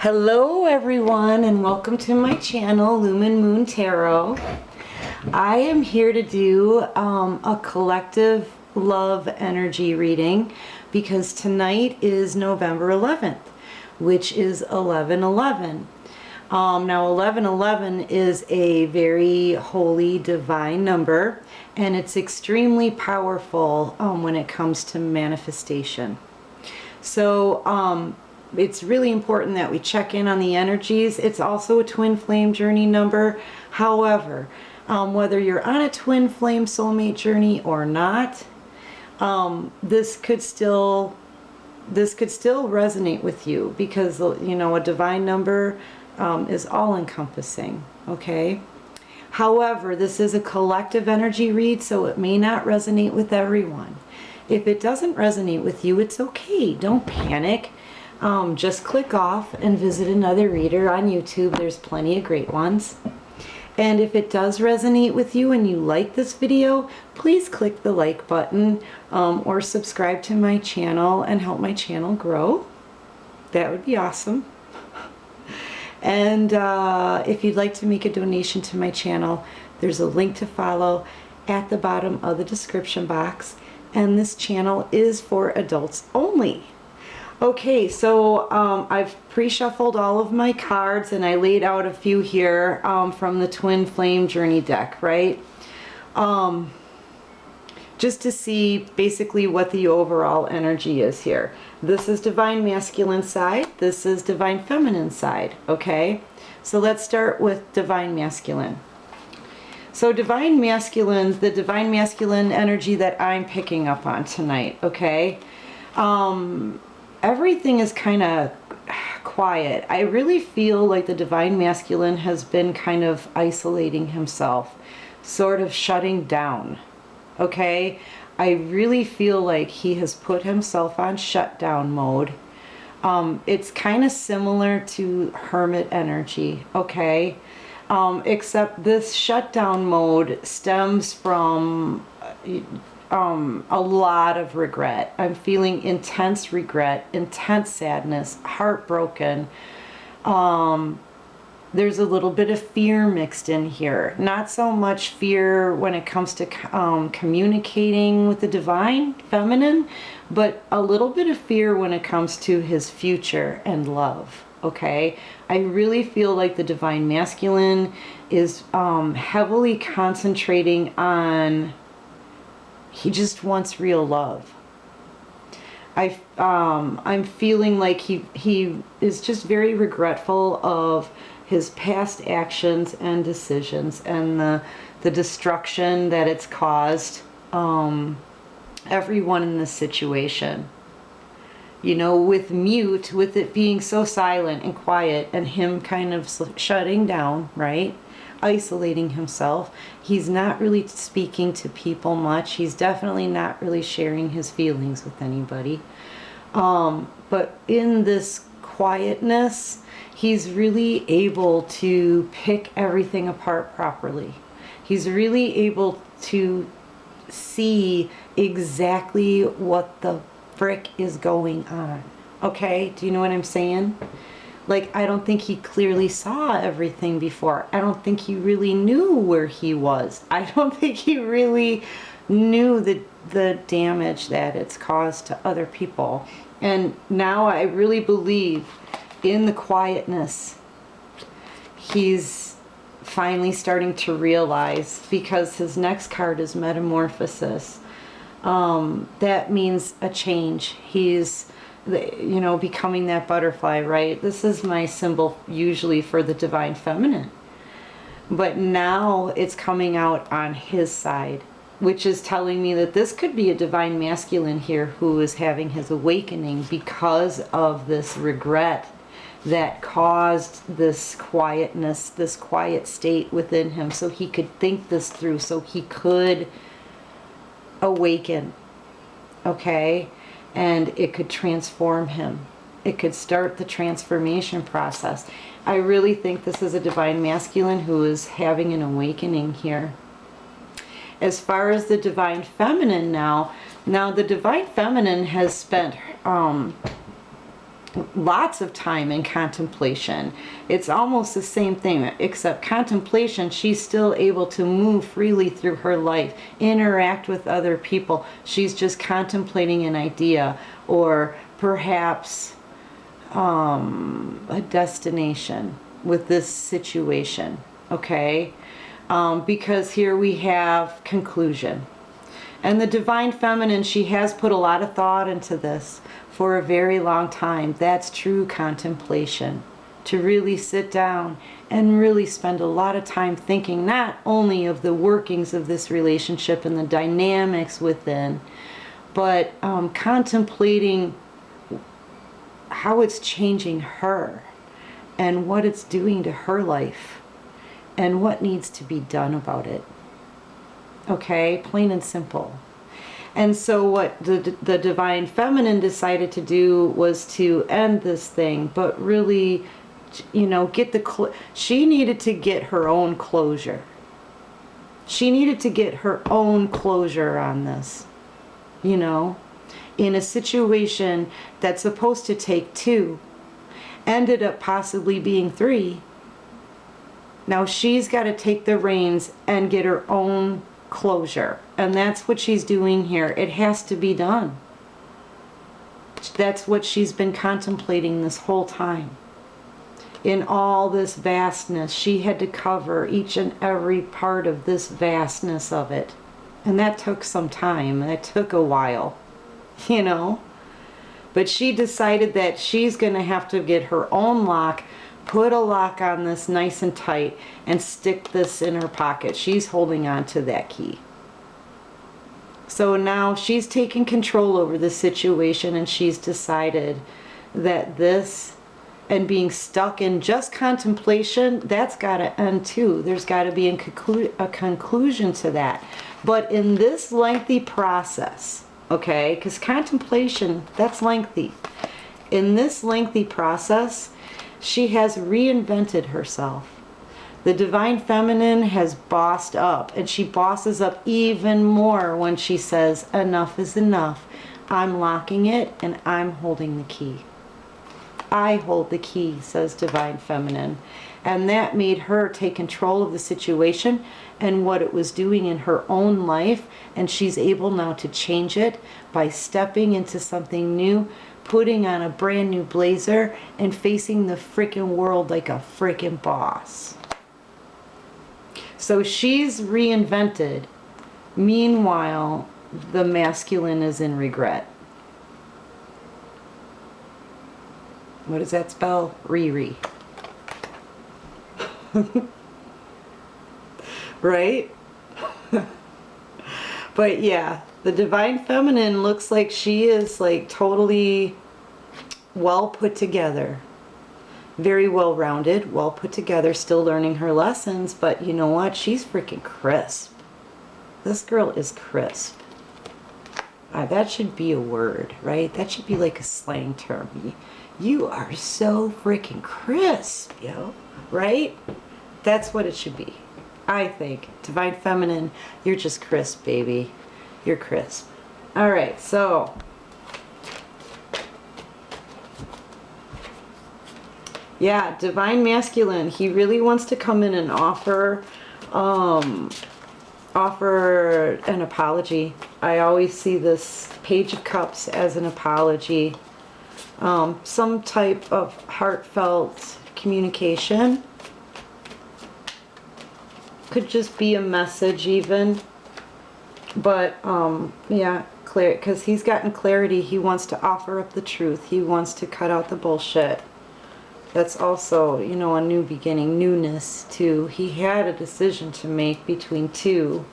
Hello everyone, and welcome to my channel, Lumen Moon Tarot. I am here to do a collective love energy reading because tonight is November 11th, which is 11/11. Now 11/11 is a very holy, divine number, and it's extremely powerful when it comes to manifestation. So it's really important that we check in on the energies. It's also a twin flame journey number. However, whether you're on a twin flame soulmate journey or not, this could still resonate with you because, you know, a divine number is all encompassing. Okay. However, this is a collective energy read, so it may not resonate with everyone. If it doesn't resonate with you, it's okay. Don't panic. Just click off and visit another reader on YouTube. There's plenty of great ones. And if it does resonate with you and you like this video, please click the like button or subscribe to my channel and help my channel grow. That would be awesome. And if you'd like to make a donation to my channel, there's a link to follow at the bottom of the description box. And this channel is for adults only. Okay, so I've pre-shuffled all of my cards and I laid out a few here from the Twin Flame Journey deck, right? Just to see basically what the overall energy is here. This is Divine Masculine side, this is Divine Feminine side, okay? So let's start with Divine Masculine. So Divine Masculine, the Divine Masculine energy that I'm picking up on tonight, okay? Everything is kind of quiet. I really feel like the Divine Masculine has been kind of isolating himself, sort of shutting down, okay? I really feel like he has put himself on shutdown mode. It's kind of similar to Hermit energy, okay? Except this shutdown mode stems from a lot of regret. I'm feeling intense regret, intense sadness, heartbroken. There's a little bit of fear mixed in here. Not so much fear when it comes to communicating with the Divine Feminine, but a little bit of fear when it comes to his future and love. Okay, I really feel like the Divine Masculine is heavily concentrating on he just wants real love. I'm feeling like he is just very regretful of his past actions and decisions and the destruction that it's caused everyone in this situation. You know, with mute, with it being so silent and quiet and him kind of shutting down, right? Isolating himself. He's not really speaking to people much. He's definitely not really sharing his feelings with anybody. But in this quietness, he's really able to pick everything apart properly. He's really able to see exactly what the frick is going on. Okay? Do you know what I'm saying? Like, I don't think he clearly saw everything before. I don't think he really knew where he was. I don't think he really knew the damage that it's caused to other people. And now I really believe in the quietness, he's finally starting to realize, because his next card is Metamorphosis. That means a change. He's, you know, becoming that butterfly, right? This is my symbol usually for the Divine Feminine. But now it's coming out on his side, which is telling me that this could be a Divine Masculine here who is having his awakening because of this regret that caused this quietness, this quiet state within him, so he could think this through, so he could awaken, okay? And it could transform him. It could start the transformation process. I really think this is a Divine Masculine who is having an awakening here. As far as the Divine Feminine now the Divine Feminine has spent lots of time in contemplation. It's almost the same thing, except contemplation, she's still able to move freely through her life, interact with other people. She's just contemplating an idea, or perhaps a destination with this situation, okay? Because here we have conclusion. And the Divine Feminine, she has put a lot of thought into this for a very long time. That's true contemplation. To really sit down and really spend a lot of time thinking not only of the workings of this relationship and the dynamics within, but contemplating how it's changing her and what it's doing to her life and what needs to be done about it. Okay, plain and simple. And so what the Divine Feminine decided to do was to end this thing, but really, you know, get she needed to get her own closure. She needed to get her own closure on this, you know, in a situation that's supposed to take 2, ended up possibly being 3. Now she's got to take the reins and get her own closure, and that's what she's doing here. It has to be done. That's what she's been contemplating this whole time. In all this vastness, she had to cover each and every part of this vastness of it, and that took some time. That took a while, you know, but she decided that she's going to have to get her own lock, put a lock on this nice and tight, and stick this in her pocket. She's holding on to that key. So now she's taken control over the situation, and she's decided that this, and being stuck in just contemplation, that's got to end too. There's got to be a conclusion to that. But in this lengthy process, okay, because contemplation, that's lengthy. In this lengthy process, she has reinvented herself. The Divine Feminine has bossed up, and she bosses up even more when she says, enough is enough. I'm locking it, and I'm holding the key. I hold the key, says Divine Feminine. And that made her take control of the situation and what it was doing in her own life, and she's able now to change it by stepping into something new, putting on a brand new blazer, and facing the freaking world like a freaking boss. So she's reinvented. Meanwhile, the masculine is in regret. What does that spell? Riri. Right? But yeah, the Divine Feminine looks like she is like totally well put together. Very well rounded, well put together, still learning her lessons, but you know what? She's freaking crisp. This girl is crisp. That should be a word, right? That should be like a slang term. You are so freaking crisp, yo. Right? That's what it should be. I think. Divine Feminine, you're just crisp, baby. You're crisp. Alright, so yeah, Divine Masculine, he really wants to come in and offer an apology. I always see this Page of Cups as an apology. Some type of heartfelt communication. Could just be a message even. But, yeah, clear, because he's gotten clarity. He wants to offer up the truth. He wants to cut out the bullshit. That's also, you know, a new beginning, newness too. He had a decision to make between 2.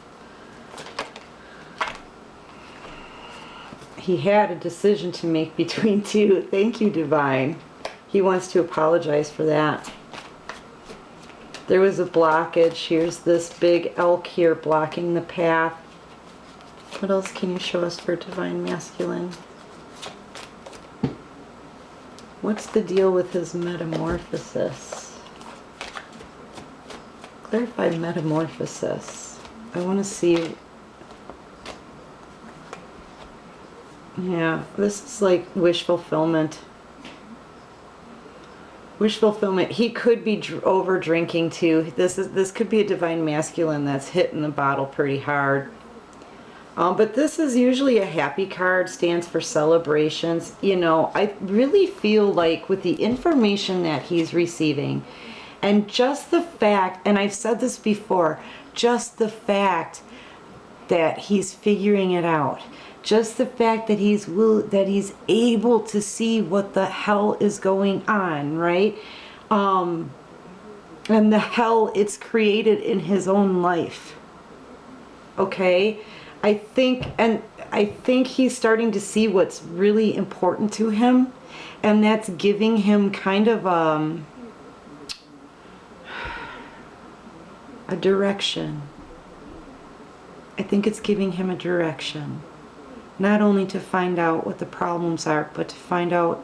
He had a decision to make between 2. Thank you, Divine. He wants to apologize for that. There was a blockage. Here's this big elk here blocking the path. What else can you show us for Divine Masculine? What's the deal with his metamorphosis? Clarify metamorphosis. I want to see. Yeah, this is like wish fulfillment. Wish fulfillment. He could be over drinking too. This could be a divine masculine that's hitting the bottle pretty hard. But this is usually a happy card, stands for celebrations. You know, I really feel like with the information that he's receiving, and just the fact, and I've said this before, just the fact that he's figuring it out, just the fact that he's able to see what the hell is going on, right? And the hell it's created in his own life. Okay? I think he's starting to see what's really important to him, and that's giving him kind of a direction. I think it's giving him a direction. Not only to find out what the problems are, but to find out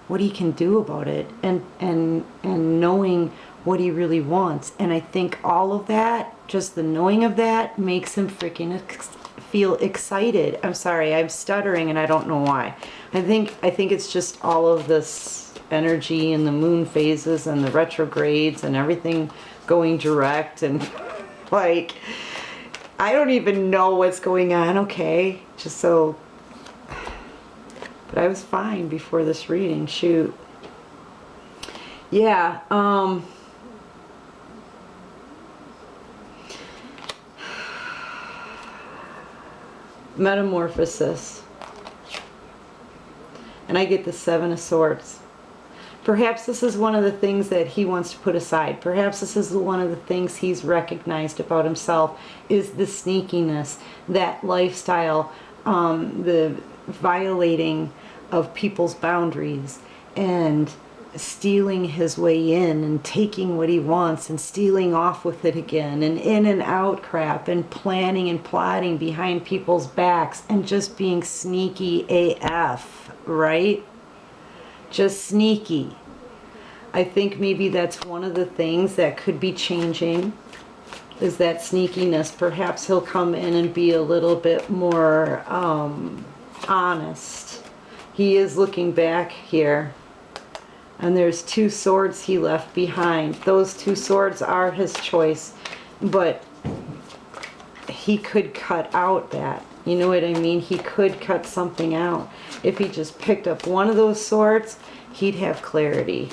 what he can do about it, and knowing what he really wants. And I think all of that, just the knowing of that, makes him freaking feel excited. I'm sorry, I'm stuttering and I don't know why. I think it's just all of this energy and the moon phases and the retrogrades and everything going direct, and like, I don't even know what's going on, okay? Just so, but I was fine before this reading, shoot. Yeah, metamorphosis. And I get the Seven of Swords. Perhaps this is one of the things that he wants to put aside. Perhaps this is one of the things he's recognized about himself, is the sneakiness, that lifestyle, the violating of people's boundaries, and stealing his way in and taking what he wants and stealing off with it again, and in and out crap, and planning and plotting behind people's backs, and just being sneaky AF, right? Just sneaky. I think maybe that's one of the things that could be changing, is that sneakiness. Perhaps he'll come in and be a little bit more honest. He is looking back here, and there's 2 swords he left behind. Those 2 swords are his choice, but he could cut out that. You know what I mean? He could cut something out. If he just picked up one of those swords, he'd have clarity.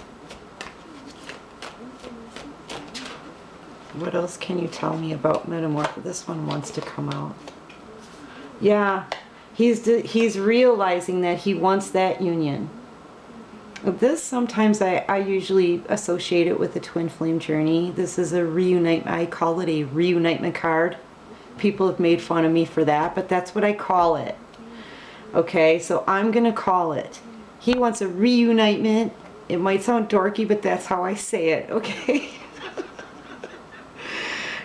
What else can you tell me about metamorphosis? This one wants to come out. Yeah, he's realizing that he wants that union. This, sometimes I usually associate it with the twin flame journey. This is a reunite. I call it a reunitement card. People have made fun of me for that, but that's what I call it. Okay, so I'm going to call it. He wants a reunitement. It might sound dorky, but that's how I say it, okay?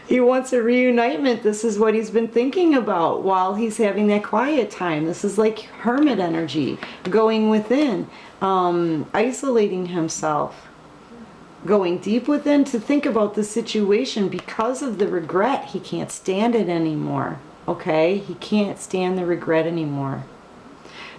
He wants a reunitement. This is what he's been thinking about while he's having that quiet time. This is like hermit energy, going within, isolating himself, going deep within to think about the situation. Because of the regret, he can't stand it anymore, okay? He can't stand the regret anymore.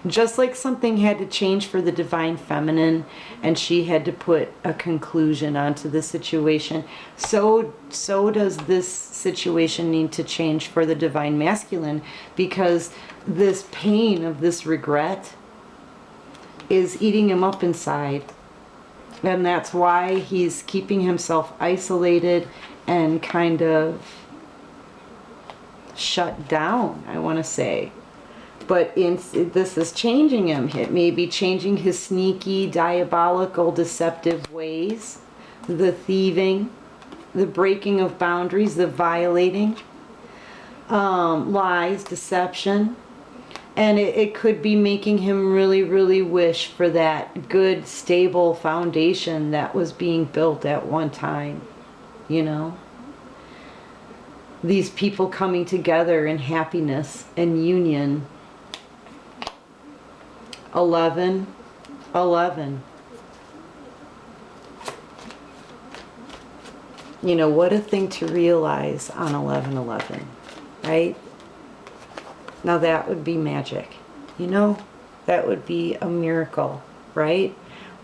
Just like something had to change for the divine feminine, and she had to put a conclusion onto the situation, so does this situation need to change for the divine masculine, because this pain of this regret is eating him up inside. And that's why he's keeping himself isolated and kind of shut down, I want to say. But this is changing him. It may be changing his sneaky, diabolical, deceptive ways, the thieving, the breaking of boundaries, the violating, lies, deception. And it could be making him really, really wish for that good, stable foundation that was being built at one time, you know? These people coming together in happiness and union. 11, 11. You know, what a thing to realize on 11/11, right? Now that would be magic, you know? That would be a miracle, right?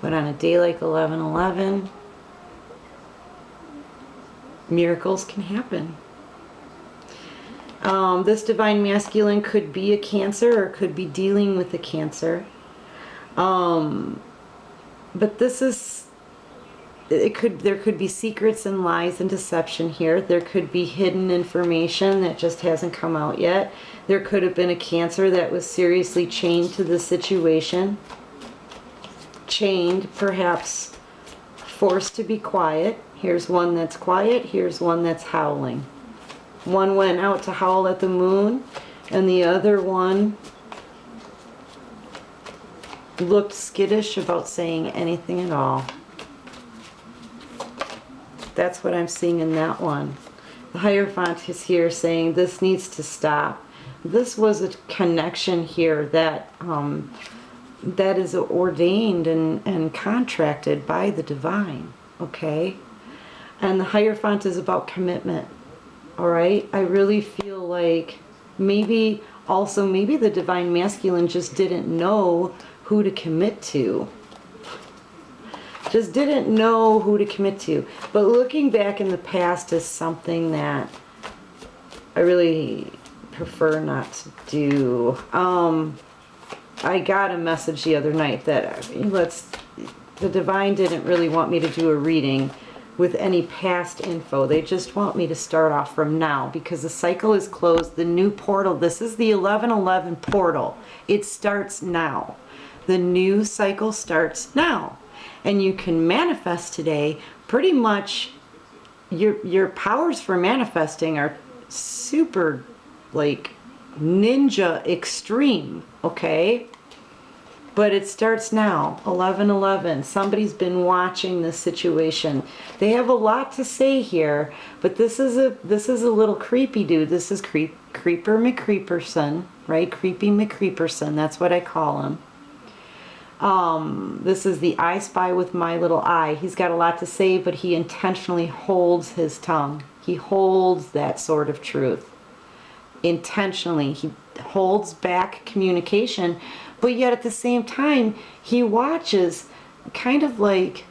But on a day like 11/11, miracles can happen. This divine masculine could be a Cancer or could be dealing with a Cancer. But this is, there could be secrets and lies and deception here. There could be hidden information that just hasn't come out yet. There could have been a Cancer that was seriously chained to the situation. Chained, perhaps forced to be quiet. Here's one that's quiet. Here's one that's howling. One went out to howl at the moon, and the other one looked skittish about saying anything at all. That's what I'm seeing in that one. The Hierophant is here saying this needs to stop. This was a connection here that that is ordained and contracted by the divine, okay? And the Hierophant is about commitment, all right? I really feel like maybe the divine masculine just didn't know who to commit to. Just didn't know who to commit to. But looking back in the past is something that I really prefer not to do. I got a message the other night that the divine didn't really want me to do a reading with any past info. They just want me to start off from now because the cycle is closed. The new portal, this is the 11/11 portal. It starts now. The new cycle starts now. And you can manifest today. Pretty much your powers for manifesting are super like ninja extreme, okay? But it starts now, 11/11. Somebody's been watching this situation. They have a lot to say here, but this is a little creepy dude. This is Creeper McCreeperson, right? Creepy McCreeperson, that's what I call him. This is the I Spy with my little eye. He's got a lot to say, but he intentionally holds his tongue. He holds that sword of truth. Intentionally, he holds back communication, but yet at the same time, he watches kind of like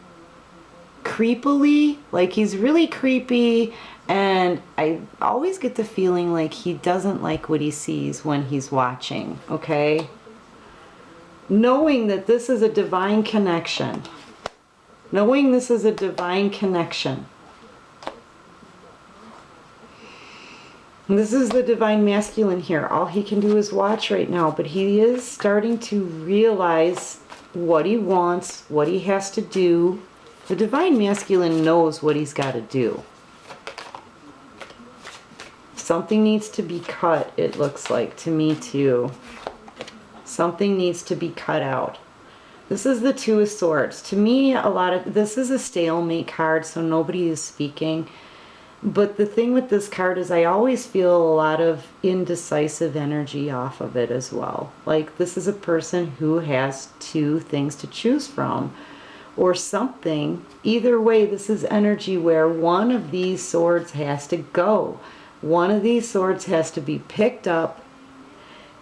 creepily, like he's really creepy, and I always get the feeling like he doesn't like what he sees when he's watching, okay? Knowing that this is a divine connection. Knowing this is a divine connection. This is the divine masculine here. All he can do is watch right now, but he is starting to realize what he wants, what he has to do. The divine masculine knows what he's got to do. Something needs to be cut, it looks like to me too. Something needs to be cut out. This is the Two of Swords. To me, this is a stalemate card, so nobody is speaking. But the thing with this card is I always feel a lot of indecisive energy off of it as well. Like this is a person who has two things to choose from or something. Either way, this is energy where one of these swords has to go. One of these swords has to be picked up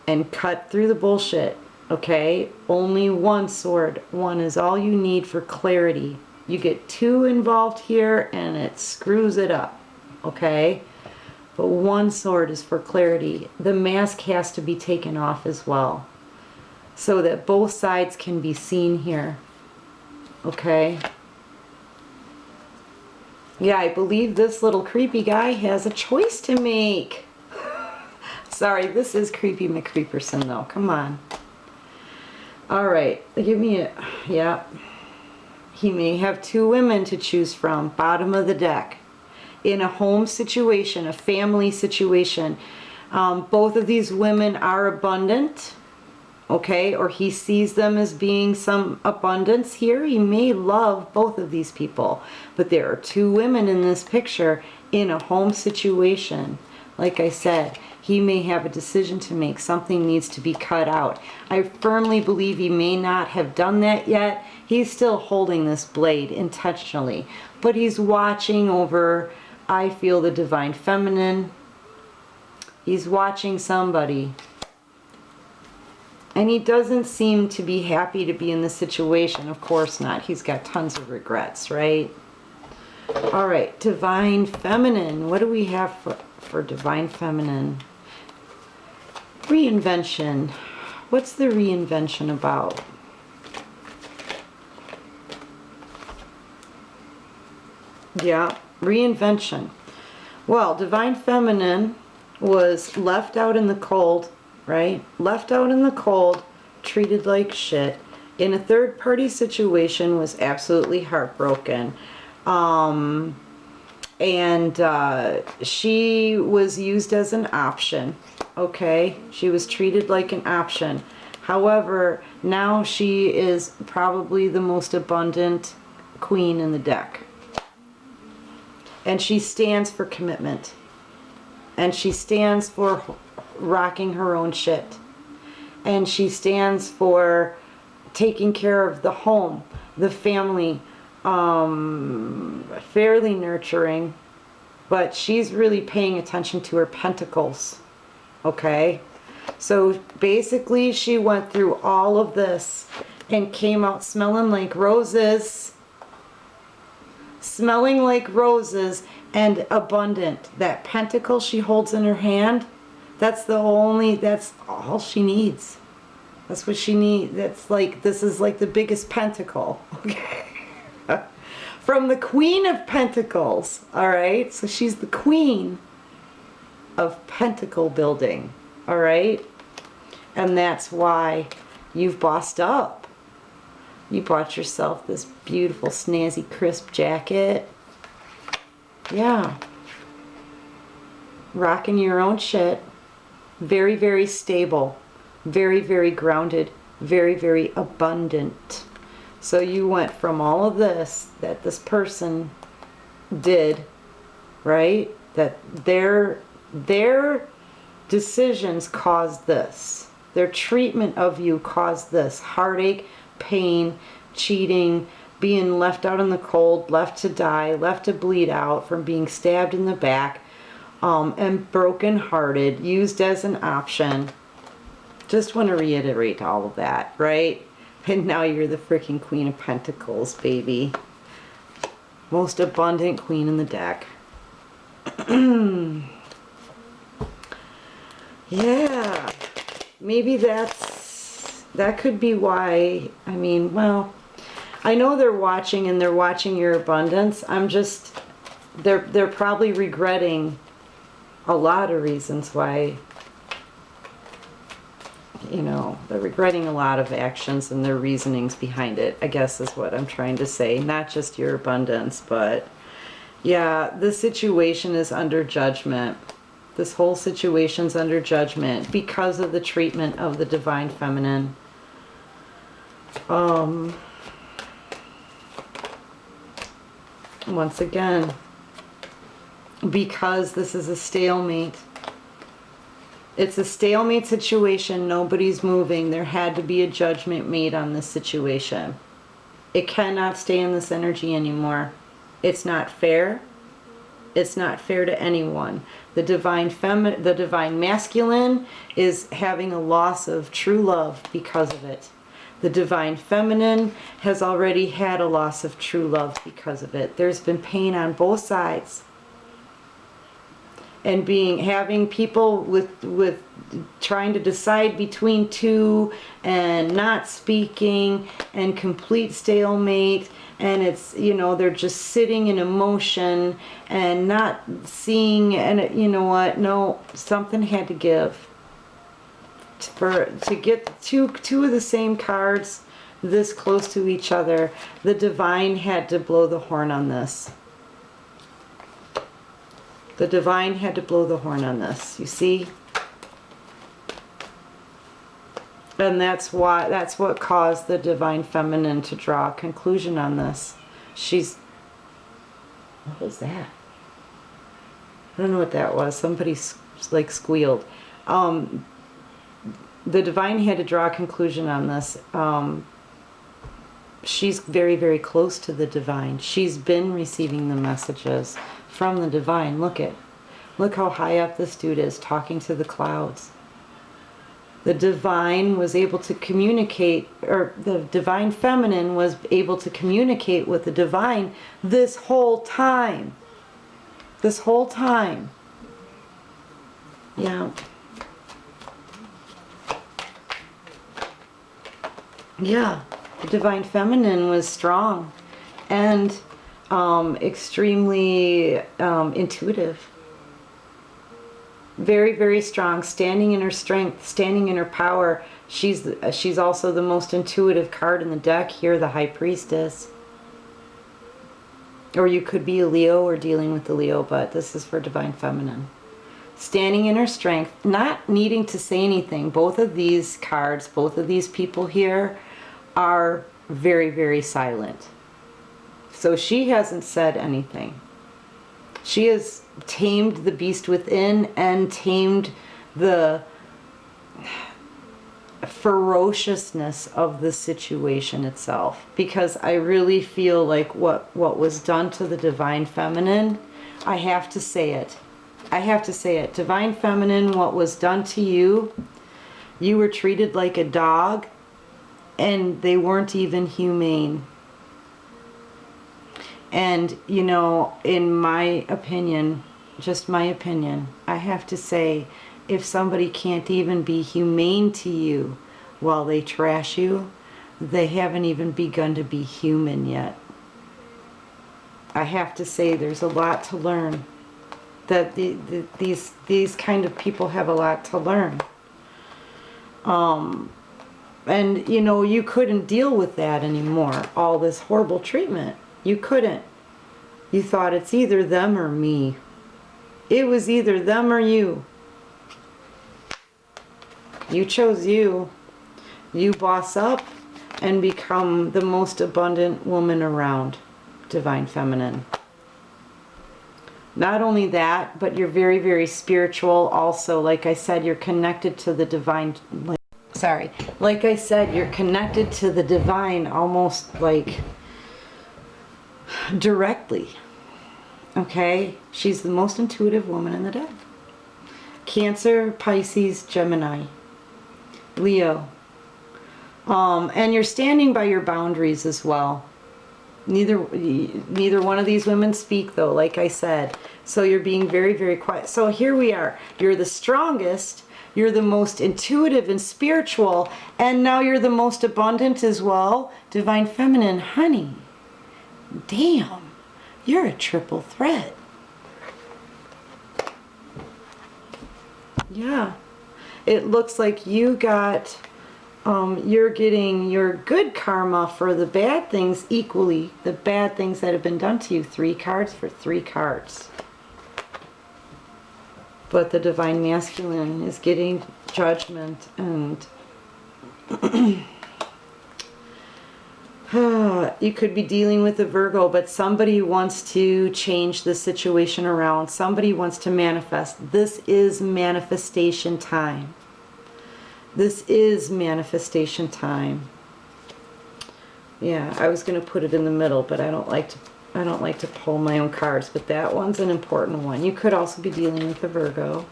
and cut through the bullshit, okay? Only one sword. One is all you need for clarity. You get two involved here and it screws it up, okay? But one sword is for clarity. The mask has to be taken off as well so that both sides can be seen here, okay? Yeah, I believe this little creepy guy has a choice to make. Sorry, this is Creepy McCreeperson though. Come on. Alright, give me a... Yeah. He may have two women to choose from. Bottom of the deck. In a home situation, a family situation. Both of these women are abundant. Okay, or he sees them as being some abundance here. He may love both of these people. But there are two women in this picture in a home situation. Like I said, he may have a decision to make. Something needs to be cut out. I firmly believe he may not have done that yet. He's still holding this blade intentionally. But he's watching over, I feel, the divine feminine. He's watching somebody. And he doesn't seem to be happy to be in this situation. Of course not. He's got tons of regrets, right? All right, Divine Feminine. What do we have for Divine Feminine? Reinvention. What's the reinvention about? Yeah, reinvention. Well, Divine Feminine was left out in the cold, right? Left out in the cold, treated like shit. In a third-party situation, was absolutely heartbroken. She was used as an option, okay? She was treated like an option. However, now she is probably the most abundant queen in the deck. And she stands for commitment. And she stands for rocking her own shit. And she stands for taking care of the home, the family, fairly nurturing. But she's really paying attention to her pentacles. Okay? So basically she went through all of this and came out smelling like roses. Smelling like roses and abundant. That pentacle she holds in her hand, that's all she needs. That's what she needs. This is like the biggest pentacle. Okay. From the Queen of Pentacles. Alright? So she's the queen of pentacle building. Alright? And that's why you've bossed up. You bought yourself this beautiful, snazzy, crisp jacket. Yeah. Rocking your own shit. Very, very stable. Very, very grounded. Very, very abundant. So you went from all of this that this person did, right? That their decisions caused this. Their treatment of you caused this. Heartache, pain, cheating, being left out in the cold, left to die, left to bleed out from being stabbed in the back, and broken-hearted, used as an option. Just want to reiterate all of that, right? And now you're the freaking Queen of Pentacles, baby. Most abundant queen in the deck. Yeah. Maybe that could be why. I mean, well, I know they're watching and they're watching your abundance. They're probably regretting a lot of reasons why, they're regretting a lot of actions and their reasonings behind it, I guess is what I'm trying to say. Not just your abundance, but yeah, the situation is under judgment. This whole situation's under judgment because of the treatment of the Divine Feminine. Once again, because this is a stalemate. It's a stalemate situation. Nobody's moving. There had to be a judgment made on this situation. It cannot stay in this energy anymore. It's not fair. It's not fair to anyone. The divine masculine is having a loss of true love because of it. The Divine Feminine has already had a loss of true love because of it. There's been pain on both sides. And having people with trying to decide between two and not speaking and complete stalemate, and it's, they're just sitting in emotion and not seeing, and you know what, no, something had to give. To get two of the same cards this close to each other, the Divine had to blow the horn on this. The Divine had to blow the horn on this, you see? And that's what caused the Divine Feminine to draw a conclusion on this. What was that? I don't know what that was. Somebody squealed. The Divine had to draw a conclusion on this. She's very, very close to the Divine. She's been receiving the messages from the Divine. Look how high up this dude is, talking to the clouds. The divine was able to communicate, or the divine feminine was able to communicate with the divine this whole time. This whole time. Yeah. Yeah. The divine feminine was strong and extremely intuitive. Very, very strong, standing in her strength, standing in her power. She's also the most intuitive card in the deck here, the High Priestess. Or you could be a Leo or dealing with the Leo, but this is for Divine Feminine. Standing in her strength, not needing to say anything. Both of these cards, both of these people here are very, very silent. So she hasn't said anything. She has tamed the beast within and tamed the ferociousness of the situation itself, because I really feel like what was done to the Divine Feminine, I have to say it. I have to say it. Divine Feminine, what was done to you, you were treated like a dog and they weren't even humane. And, you know, in my opinion, just my opinion, I have to say, if somebody can't even be humane to you while they trash you, they haven't even begun to be human yet. I have to say, there's a lot to learn. That these kind of people have a lot to learn. And, you know, you couldn't deal with that anymore. All this horrible treatment. You couldn't. You thought it's either them or me. It was either them or you. You chose you. You boss up and become the most abundant woman around, Divine Feminine. Not only that, but you're very, very spiritual also. Like I said, you're connected to the divine. Like I said, you're connected to the divine almost like directly. Okay? She's the most intuitive woman in the deck. Cancer, Pisces, Gemini, Leo. And you're standing by your boundaries as well. Neither one of these women speak, though, like I said. So you're being very, very quiet. So here we are. You're the strongest. You're the most intuitive and spiritual. And now you're the most abundant as well. Divine Feminine, honey. Damn. You're a triple threat. Yeah. It looks like you got... you're getting your good karma for the bad things equally. The bad things that have been done to you. 3 cards for 3 cards. But the Divine Masculine is getting judgment and... you could be dealing with a Virgo, but somebody wants to change the situation around. Somebody wants to manifest. This is manifestation time. This is manifestation time. Yeah, I was going to put it in the middle, but I don't like to pull my own cards, but that one's an important one. You could also be dealing with a Virgo.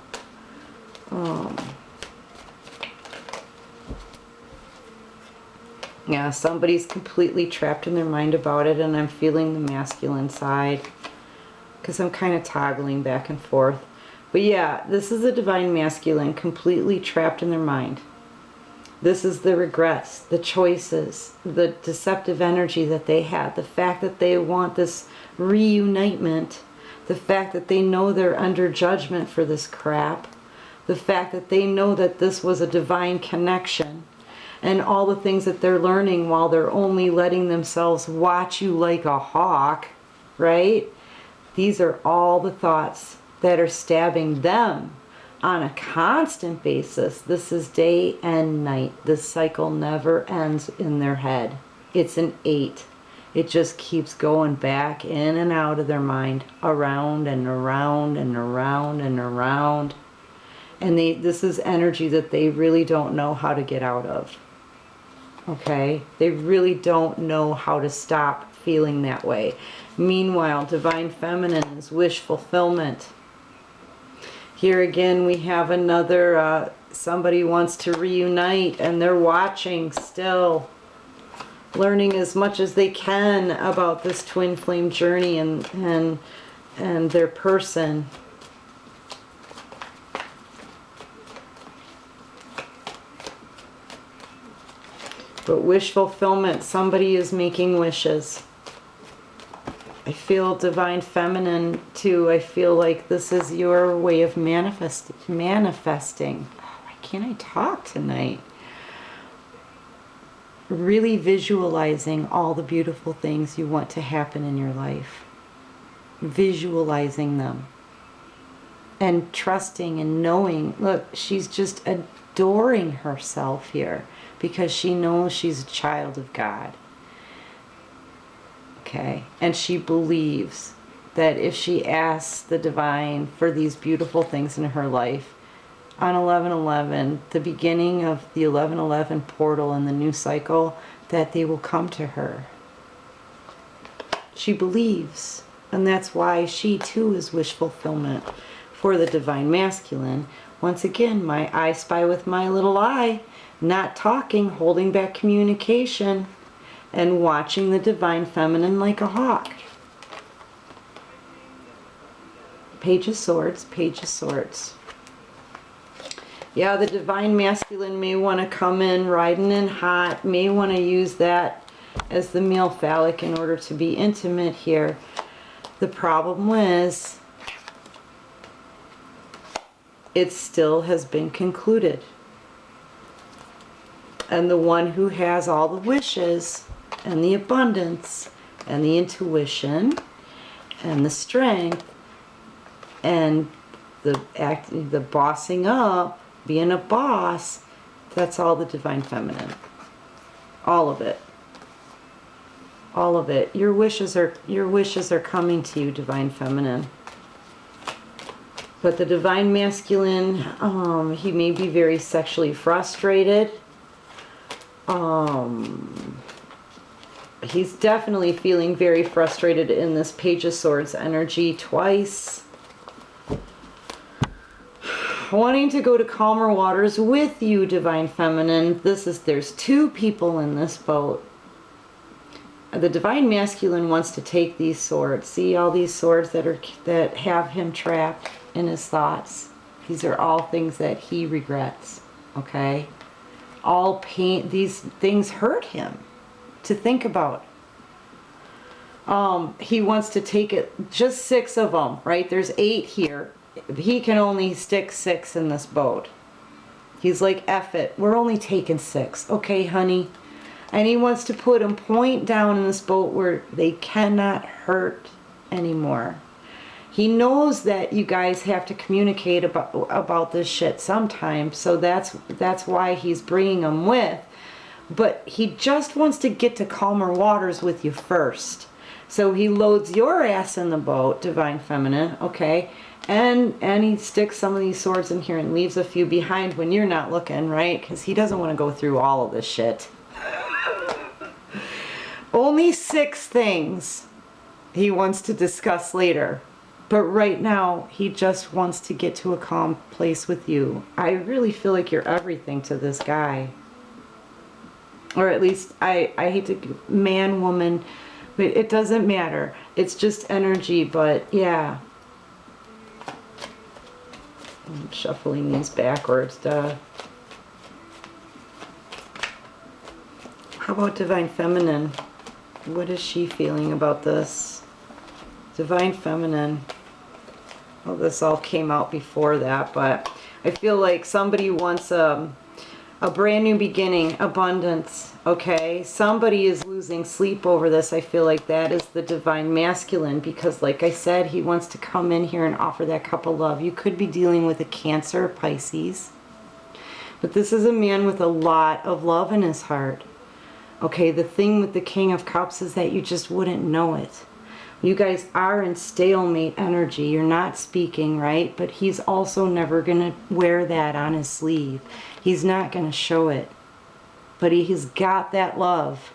Yeah, somebody's completely trapped in their mind about it, and I'm feeling the masculine side because I'm kind of toggling back and forth. But yeah, this is a Divine Masculine completely trapped in their mind. This is the regrets, the choices, the deceptive energy that they had, the fact that they want this reunitement, the fact that they know they're under judgment for this crap, the fact that they know that this was a divine connection, and all the things that they're learning while they're only letting themselves watch you like a hawk, right? These are all the thoughts that are stabbing them on a constant basis. This is day and night. This cycle never ends in their head. It's an 8. It just keeps going back in and out of their mind, around and around and around and around. And this is energy that they really don't know how to get out of. Okay? They really don't know how to stop feeling that way. Meanwhile, Divine Feminine is wish fulfillment. Here again, we have another, somebody wants to reunite and they're watching still, learning as much as they can about this twin flame journey and their person. But wish fulfillment, somebody is making wishes. I feel divine feminine too. I feel like this is your way of manifesting. Why can't I talk tonight? Really visualizing all the beautiful things you want to happen in your life. Visualizing them. And trusting and knowing. Look, she's just adoring herself here because she knows she's a child of God. Okay, and she believes that if she asks the divine for these beautiful things in her life, on 11/11, the beginning of the 11/11 portal and the new cycle, that they will come to her. She believes, and that's why she too is wish fulfillment for the divine masculine. Once again, my I spy with my little eye, not talking, holding back communication, and watching the divine feminine like a hawk. Page of Swords, Page of Swords. Yeah, the divine masculine may want to come in riding in hot, may want to use that as the male phallic in order to be intimate here. The problem is, it still has been concluded. And the one who has all the wishes and the abundance and the intuition and the strength and the bossing up, being a boss, that's all the divine feminine. All of it. All of it. Your wishes are coming to you, divine feminine. But the divine masculine, he may be very sexually frustrated. He's definitely feeling very frustrated in this Page of Swords energy twice. Wanting to go to calmer waters with you, divine feminine. There's two people in this boat. The divine masculine wants to take these swords. See all these swords that have him trapped in his thoughts. These are all things that he regrets. Okay? All pain, these things hurt him to think about. He wants to take it, just 6 of them, right? There's 8 here. He can only stick 6 in this boat. He's like, F it, we're only taking 6. Okay, honey. And he wants to put them point down in this boat where they cannot hurt anymore. He knows that you guys have to communicate about this shit sometime, so that's why he's bringing them with. But he just wants to get to calmer waters with you first. So he loads your ass in the boat, divine feminine, okay? And he sticks some of these swords in here and leaves a few behind when you're not looking, right? Because he doesn't want to go through all of this shit. Only 6 things he wants to discuss later. But right now, he just wants to get to a calm place with you. I really feel like you're everything to this guy. Or at least, I hate to, man, woman, but it doesn't matter. It's just energy, but yeah. I'm shuffling these backwards, duh. How about divine feminine? What is she feeling about this? Divine feminine. Well, this all came out before that, but I feel like somebody wants a brand new beginning, abundance, okay? Somebody is losing sleep over this. I feel like that is the divine masculine because, like I said, he wants to come in here and offer that cup of love. You could be dealing with a Cancer, Pisces, but this is a man with a lot of love in his heart. Okay, the thing with the King of Cups is that you just wouldn't know it. You guys are in stalemate energy. You're not speaking, right? But he's also never going to wear that on his sleeve. He's not going to show it. But he's got that love.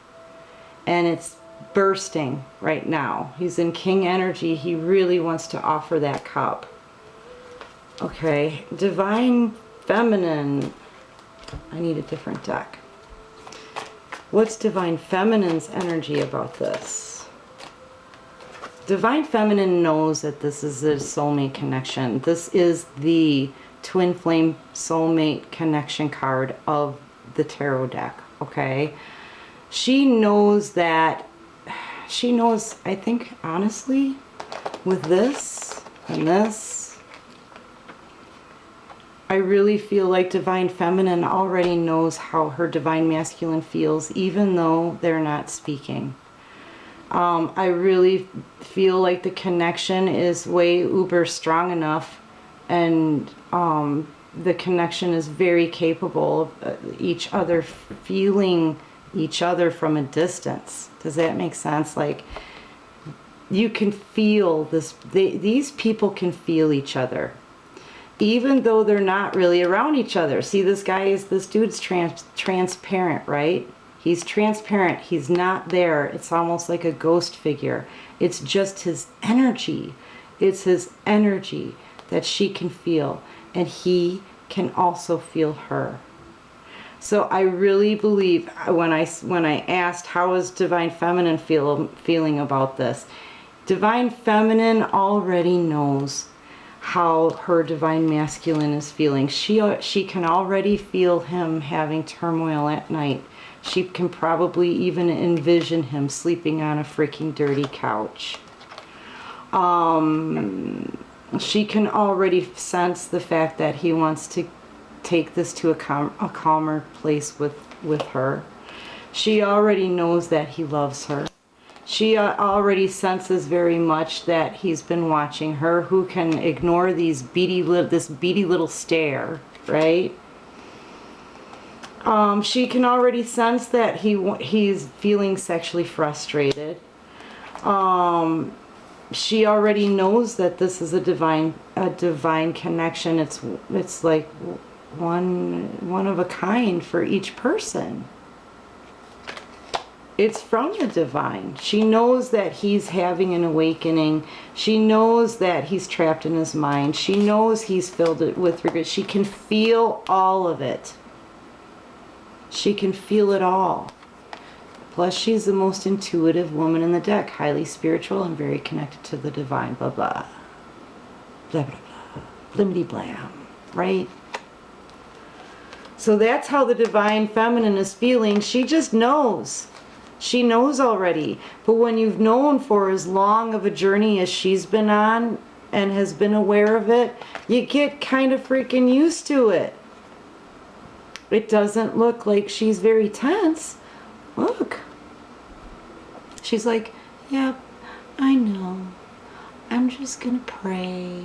And it's bursting right now. He's in King energy. He really wants to offer that cup. Okay, Divine Feminine. I need a different deck. What's Divine Feminine's energy about this? Divine Feminine knows that this is a soulmate connection. This is the twin flame soulmate connection card of the tarot deck, okay? She knows that, I think, honestly, with this and this, I really feel like Divine Feminine already knows how her Divine Masculine feels, even though they're not speaking. I really feel like the connection is way uber strong enough, and the connection is very capable of each other feeling each other from a distance. Does that make sense? Like, you can feel this, these people can feel each other, even though they're not really around each other. See, this dude's transparent, right? He's transparent. He's not there. It's almost like a ghost figure. It's just his energy. It's his energy that she can feel, and he can also feel her. So I really believe, when I asked how is Divine Feminine feeling about this, Divine Feminine already knows how her Divine Masculine is feeling. She can already feel him having turmoil at night. She can probably even envision him sleeping on a freaking dirty couch. She can already sense the fact that he wants to take this to a calmer place with her. She already knows that he loves her. She already senses very much that he's been watching her. Who can ignore this beady little stare, right? She can already sense that he's feeling sexually frustrated. She already knows that this is a divine connection. It's like one of a kind for each person. It's from the divine. She knows that he's having an awakening. She knows that he's trapped in his mind. She knows he's filled with regret. She can feel all of it. She can feel it all. Plus, she's the most intuitive woman in the deck. Highly spiritual and very connected to the divine. Blah, blah. Blah, blah, blah. Blimbity blam. Right? So that's how the Divine Feminine is feeling. She just knows. She knows already. But when you've known for as long of a journey as she's been on and has been aware of it, you get kind of freaking used to it. It doesn't look like she's very tense. Look. She's like, yep, I know. I'm just gonna pray.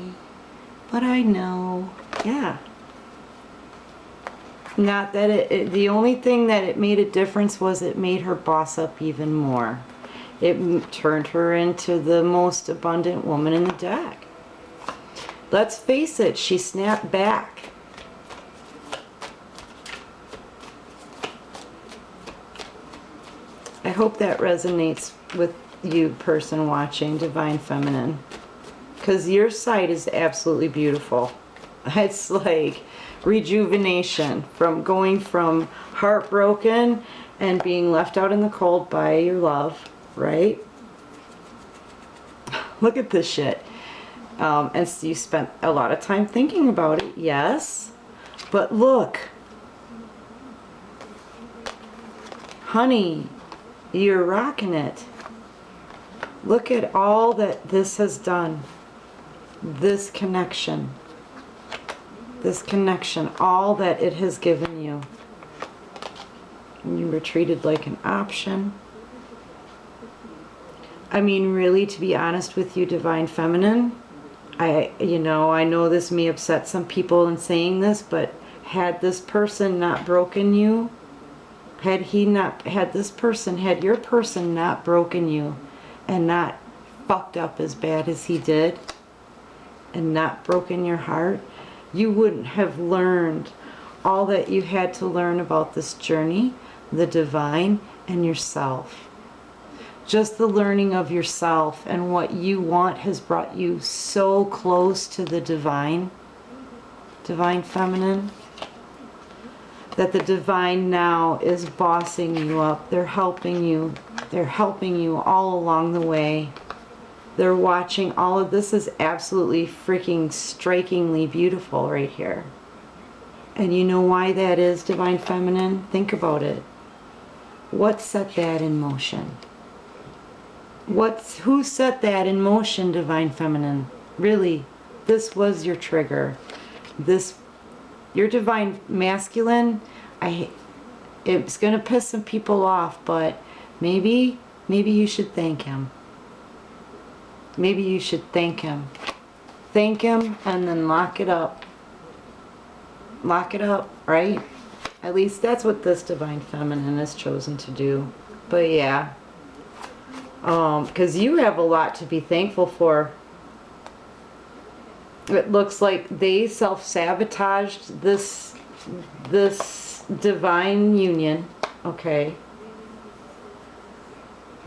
But I know. Yeah. Not that the only thing that it made a difference was it made her boss up even more. It turned her into the most abundant woman in the deck. Let's face it, she snapped back. I hope that resonates with you, person watching Divine Feminine, because your side is absolutely beautiful. It's like rejuvenation from going from heartbroken and being left out in the cold by your love, right? Look at this shit. And so you spent a lot of time thinking about it, yes, but look, honey, you're rocking it. Look at all that this has done. This connection, all that it has given you. And you were treated like an option. I mean, really, to be honest with you, Divine Feminine, I know this may upset some people in saying this, but had this person not broken you, had your person not broken you and not fucked up as bad as he did and not broken your heart, you wouldn't have learned all that you had to learn about this journey, the divine, and yourself. Just the learning of yourself and what you want has brought you so close to the divine. Divine Feminine. That the Divine now is bossing you up. They're helping you. They're helping you all along the way. They're watching all of this. Is absolutely freaking strikingly beautiful right here. And you know why that is, Divine Feminine? Think about it. What set that in motion? Who set that in motion, Divine Feminine? Really, this was your trigger. Your Divine Masculine, it's going to piss some people off, but maybe you should thank him. Maybe you should thank him. Thank him and then lock it up. Lock it up, right? At least that's what this Divine Feminine has chosen to do. But yeah. Because you have a lot to be thankful for. It looks like they self-sabotaged this divine union. Okay.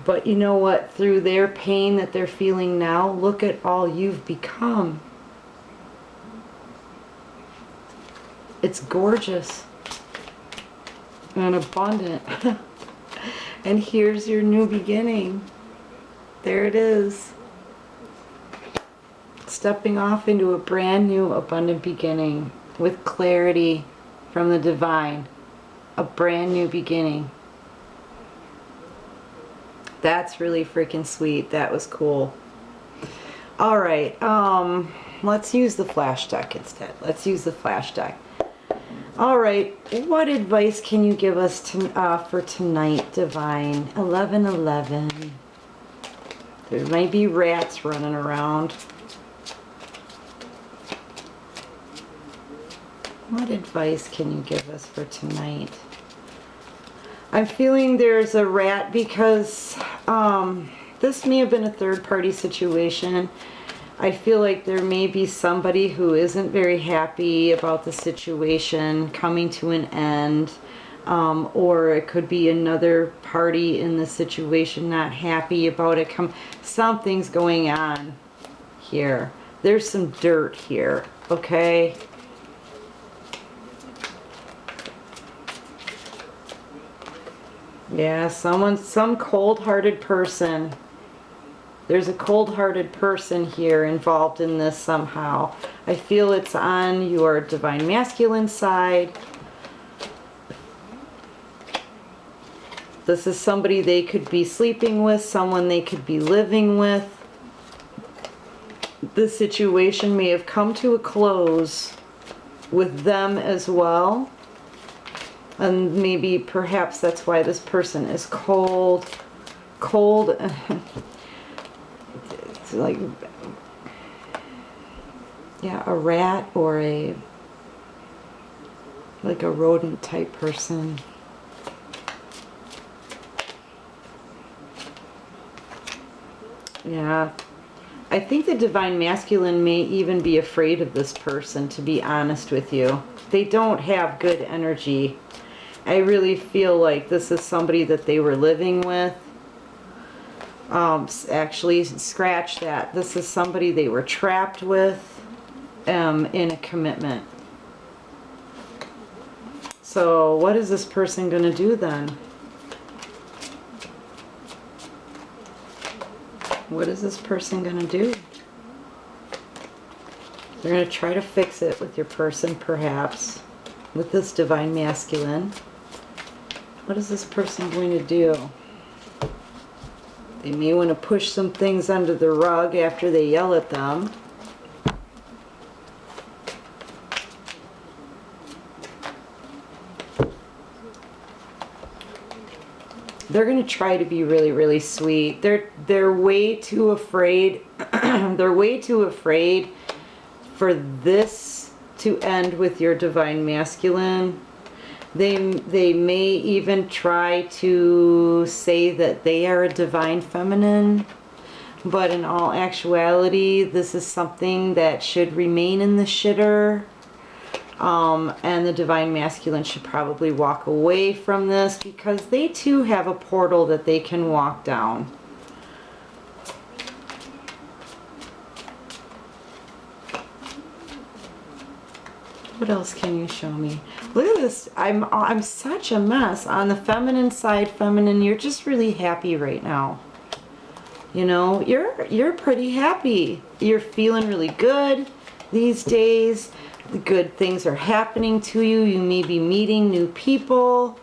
But you know what? Through their pain that they're feeling now, look at all you've become. It's gorgeous and abundant. And here's your new beginning. There it is. Stepping off into a brand new abundant beginning with clarity from the divine. A brand new beginning. That's really freaking sweet. That was cool. All right. Let's use the flash deck instead. Let's use the flash deck. All right. What advice can you give us for tonight, Divine? 11:11. There might be rats running around. What advice can you give us for tonight? I'm feeling there's a rat because this may have been a third-party situation. I feel like there may be somebody who isn't very happy about the situation coming to an end. Or it could be another party in the situation not happy about it. Something's going on here. There's some dirt here, okay? Yeah, some cold-hearted person. There's a cold-hearted person here involved in this somehow. I feel it's on your Divine Masculine side. This is somebody they could be sleeping with, someone they could be living with. The situation may have come to a close with them as well. And maybe, perhaps that's why this person is cold. Cold. It's like, yeah, a rat or like a rodent type person. Yeah. I think the Divine Masculine may even be afraid of this person, to be honest with you. They don't have good energy. I really feel like this is somebody that they were living with. Actually, scratch that. This is somebody they were trapped with in a commitment. So what is this person going to do then? What is this person going to do? They're going to try to fix it with your person, perhaps. With this Divine Masculine. What is this person going to do? They may want to push some things under the rug after they yell at them. They're going to try to be really, really sweet. They're way too afraid. They're way too afraid for this to end with your Divine Masculine. They may even try to say that they are a Divine Feminine, but in all actuality, this is something that should remain in the shitter. And the Divine Masculine should probably walk away from this because they too have a portal that they can walk down. What else can you show me? Look at this. I'm such a mess. On the feminine side, feminine, you're just really happy right now. You know, you're pretty happy. You're feeling really good these days. The good things are happening to you. You may be meeting new people.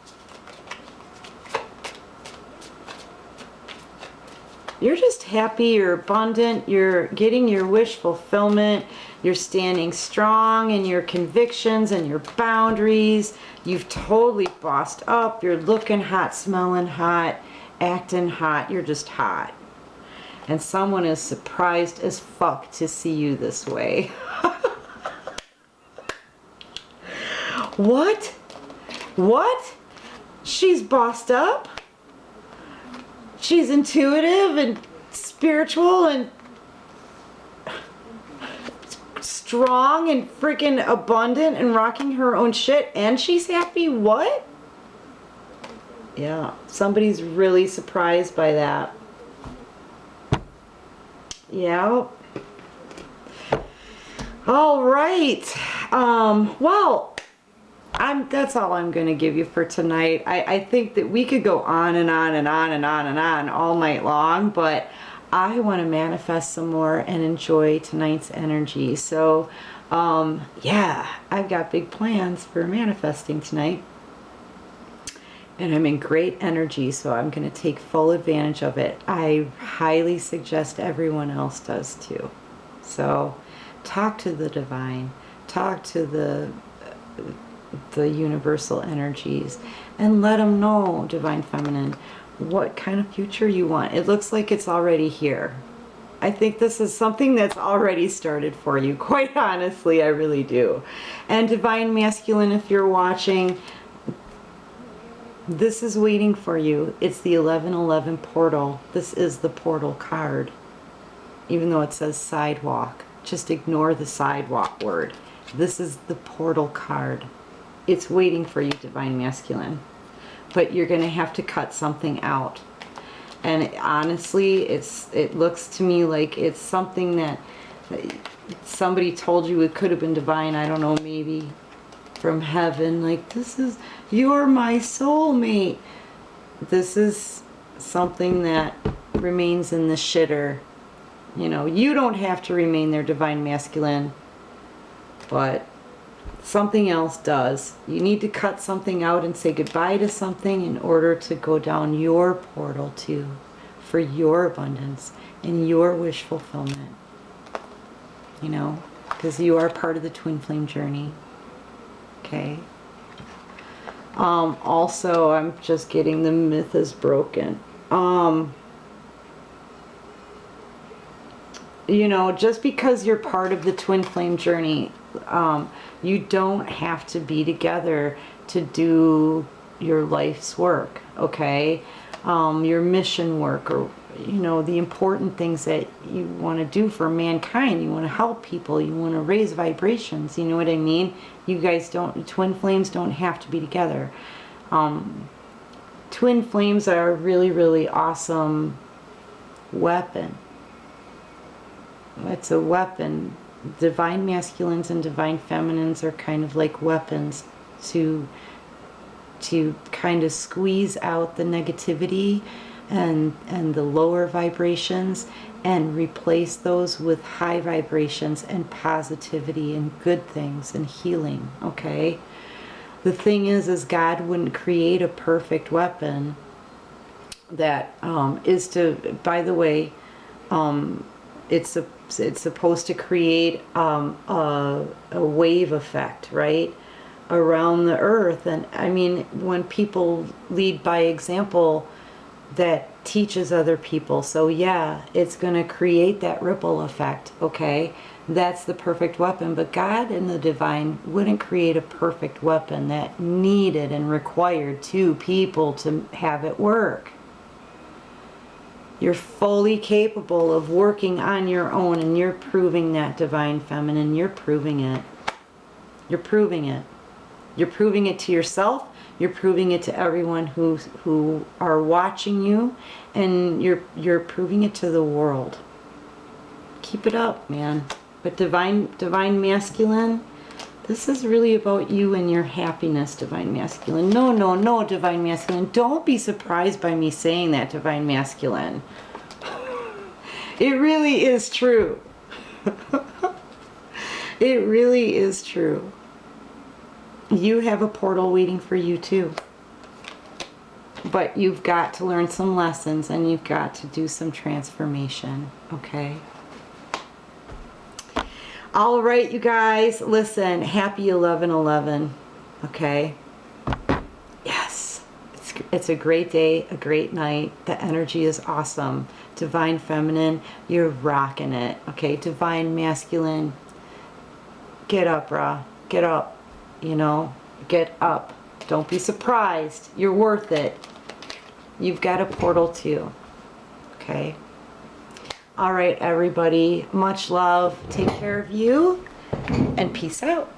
You're just happy, you're abundant, you're getting your wish fulfillment, you're standing strong in your convictions and your boundaries. You've totally bossed up, you're looking hot, smelling hot, acting hot, you're just hot. And someone is surprised as fuck to see you this way. What? What? She's bossed up? She's intuitive and spiritual and strong and freaking abundant and rocking her own shit, and she's happy? What? Yeah, somebody's really surprised by that. Yeah. All right. Well, that's all I'm going to give you for tonight. I think that we could go on and on and on and on and on all night long, but I want to manifest some more and enjoy tonight's energy. So, yeah, I've got big plans for manifesting tonight. And I'm in great energy, so I'm going to take full advantage of it. I highly suggest everyone else does too. So, talk to the divine. Talk to the universal energies and let them know, divine feminine, what kind of future you want. It looks like it's already here. I think this is something that's already started for you, quite honestly. I really do. And divine masculine, if you're watching, this is waiting for you. It's the 1111 portal. This is the portal card, even though it says sidewalk. Just ignore the sidewalk word. This is the portal card. It's waiting for you, divine masculine. But you're going to have to cut something out. And honestly, it looks to me like it's something that somebody told you it could have been divine. I don't know, maybe from heaven. Like, this is, you're my soulmate. This is something that remains in the shitter. You know, you don't have to remain there, divine masculine. But something else does. You need to cut something out and say goodbye to something in order to go down your portal too, for your abundance and your wish fulfillment. You know, because you are part of the twin flame journey. Okay. Also, I'm just getting the myth is broken. You know, just because you're part of the twin flame journey, you don't have to be together to do your life's work, okay? Your mission work, or, you know, the important things that you want to do for mankind. You want to help people. You want to raise vibrations. You know what I mean? You guys don't, twin flames don't have to be together. Twin flames are a really, really awesome weapon. It's a weapon. Divine masculines and divine feminines are kind of like weapons to kind of squeeze out the negativity and the lower vibrations and replace those with high vibrations and positivity and good things and healing. Okay, the thing is God wouldn't create a perfect weapon that is to, by the way, it's supposed to create a wave effect, right, around the earth. And I mean, when people lead by example, that teaches other people. So yeah, it's going to create that ripple effect. Okay, that's the perfect weapon. But God and the divine wouldn't create a perfect weapon that needed and required two people to have it work. You're fully capable of working on your own, and you're proving that, divine feminine. You're proving it. You're proving it. You're proving it to yourself. You're proving it to everyone who are watching you, and you're proving it to the world. Keep it up, man. But divine masculine, This is really about you and your happiness, Divine Masculine. No, no, no, Divine Masculine. Don't be surprised by me saying that, Divine Masculine. It really is true. It really is true. You have a portal waiting for you too. But you've got to learn some lessons and you've got to do some transformation, okay? All right, you guys, listen, happy 11/11, okay? Yes, it's a great day, a great night. The energy is awesome. Divine Feminine, you're rocking it, okay? Divine Masculine, get up, brah. Get up, you know? Get up. Don't be surprised. You're worth it. You've got a portal too, okay? All right, everybody. Much love. Take care of you, and peace out.